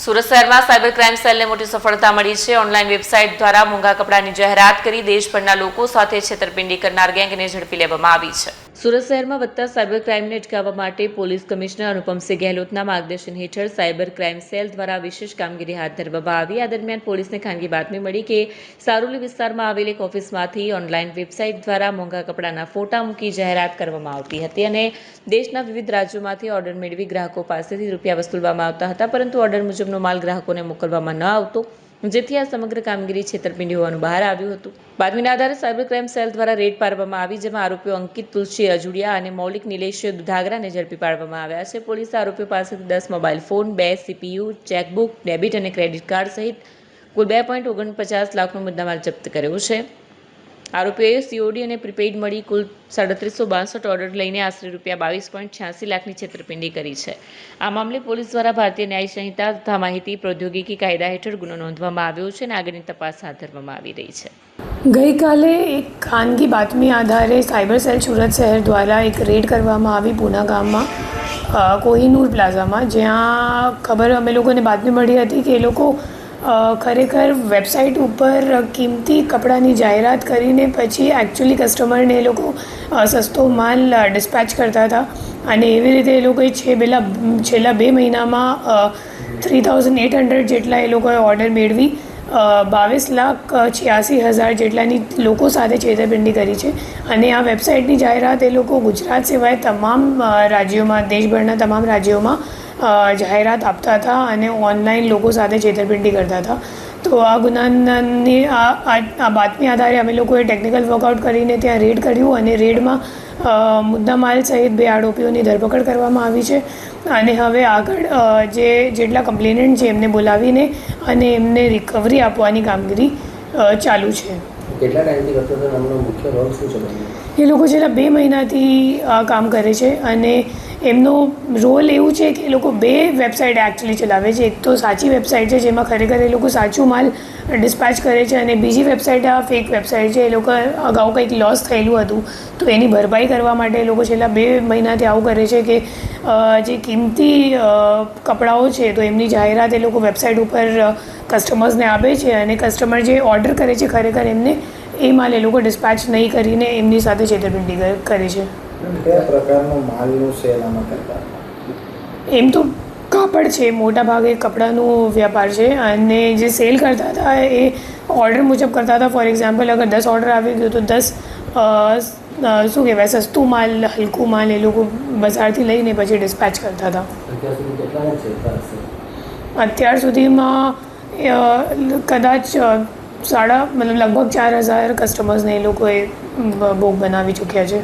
સુરત શહેરમાં cyber crime સેલને મોટી સફળતા મળી છે। ઓનલાઈન વેબસાઇટ દ્વારા મોંઘા કપડાની જાહેરાત કરી દેશભરના લોકો સાથે છેતરપિંડી કરનાર ગેંગને ઝડપી લેવામાં આવી છે। સુરત શહેરમાં વધતા સાયબર ક્રાઇમને અટકાવવા માટે પોલીસ કમિશનર અનુપમસિંહ ગેહલોતના માર્ગદર્શન હેઠળ સાયબર ક્રાઇમ સેલ દ્વારા વિશેષ કામગીરી હાથ ધરવામાં આવી। આ દરમિયાન પોલીસને ખાનગી બાતમી મળી કે સારોલી વિસ્તારમાં આવેલી એક ઓફિસમાંથી ઓનલાઈન વેબસાઇટ દ્વારા મોંઘા કપડાના ફોટા મૂકી જાહેરાત કરવામાં આવતી હતી અને દેશના વિવિધ રાજ્યોમાંથી ઓર્ડર મેળવી ગ્રાહકો પાસેથી રૂપિયા વસૂલવામાં આવતા હતા, પરંતુ ઓર્ડર મુજબનો માલ ગ્રાહકોને મોકલવામાં ન આવતો, જેથી આ સમગ્ર કામગીરી છેતરપિંડી હોવાનું બહાર આવ્યું હતું। બાતમીના આધારે સાયબર ક્રાઇમ સેલ દ્વારા રેડ પાડવામાં આવી, જેમાં આરોપીઓ અંકિત તુલસી અજુડિયા અને મૌલિક નિલેશ દુધાગરાને ઝડપી પાડવામાં આવ્યા છે। પોલીસે આરોપીઓ પાસેથી 10 mobile phone, 2 CPU, chequebook, debit અને ક્રેડિટ કાર્ડ સહિત કુલ 2.49 લાખનો મુદ્દામાલ જપ્ત કર્યો છે। આરોપીઓએ સીઓડી અને પ્રીપેઇડ મળી કુલ 3762 ઓર્ડર લઈને આશરે રૂપિયા 22.86 લાખની છેતરપિંડી કરી છે। આ મામલે પોલીસ દ્વારા ભારતીય ન્યાય સંહિતા તથા માહિતી પ્રૌદ્યોગિકી કાયદા હેઠળ ગુનો નોંધવામાં આવ્યો છે અને આગળની તપાસ હાથ ધરવામાં આવી રહી છે। ગઈકાલે એક ખાનગી બાતમી આધારે સાયબર સેલ સુરત શહેર દ્વારા એક રેડ કરવામાં આવી પૂના ગામમાં કોહિનૂર પ્લાઝામાં, જ્યાં ખબર અમે લોકોને બાતમી મળી હતી કે એ લોકો ખરેખર વેબસાઇટ ઉપર કિંમતી કપડાની જાહેરાત કરીને પછી એકચ્યુઅલી કસ્ટમરને એ લોકો સસ્તો માલ ડિસ્પેચ કરતા હતા અને એવી રીતે એ લોકોએ છેલ્લા 2 મહિનામાં 3800 જેટલા એ લોકોએ ઓર્ડર મેળવી 22,86,000 જેટલાની લોકો સાથે છેતરપિંડી કરી છે। અને આ વેબસાઇટની જાહેરાત એ લોકો ગુજરાત સિવાય તમામ રાજ્યોમાં, દેશભરના તમામ રાજ્યોમાં જાહેરાત આપતા હતા અને ઓનલાઈન લોકો સાથે છેતરપિંડી કરતા હતા। તો આ ગુનાની આ બાતમી આધારે અમે લોકોએ ટેકનિકલ વર્કઆઉટ કરીને ત્યાં રેડ કર્યું અને રેડમાં મુદ્દામાલ સહિત 2 આરોપીઓની ધરપકડ કરવામાં આવી છે અને હવે આગળ જેટલા કમ્પ્લેનન્ટ છે એમને બોલાવીને અને એમને રિકવરી આપવાની કામગીરી ચાલુ છે। કેટલા ટાઈમથી કરતો હતો? એમનો મુખ્ય રોલ શું છે? એ લોકો છેલ્લા 2 મહિનાથી કામ કરે છે અને એમનો રોલ એવું છે કે એ લોકો 2 વેબસાઇટ એકચ્યુઅલી ચલાવે છે। એક તો સાચી વેબસાઇટ છે જેમાં ખરેખર એ લોકો સાચું માલ ડિસ્પેચ કરે છે અને બીજી વેબસાઇટ આ ફેક વેબસાઇટ છે। એ લોકો અગાઉ કંઈક લોસ થયેલું હતું તો એની ભરપાઈ કરવા માટે એ લોકો છેલ્લા 2 મહિનાથી આવું કરે છે કે જે કિંમતી કપડાઓ છે તો એમની જાહેરાત એ લોકો વેબસાઇટ ઉપર કસ્ટમર્સને આપે છે અને કસ્ટમર જે ઓર્ડર કરે છે ખરેખર એમને એ માલ એ લોકો ડિસ્પેચ નહીં કરીને એમની સાથે છેતરપિંડી કરે છે। કયા પ્રકારનો માલનું સેલ આમાં કરતા? એમ તો કાપડ છે, મોટા ભાગે કપડાનો વ્યાપાર છે અને જે સેલ કરતા હતા એ ઓર્ડર મુજબ કરતા હતા। ફોર એક્ઝામ્પલ, અગર 10 ઓર્ડર આવી ગયો તો 10 શું કહેવાય સસ્તું માલ, હલકું માલ એ લોકો બજારથી લઈને પછી ડિસ્પેચ કરતા હતા। અત્યાર સુધીમાં કદાચ લગભગ 4000 કસ્ટમર્સને એ લોકોએ ભોગ બનાવી ચૂક્યા છે।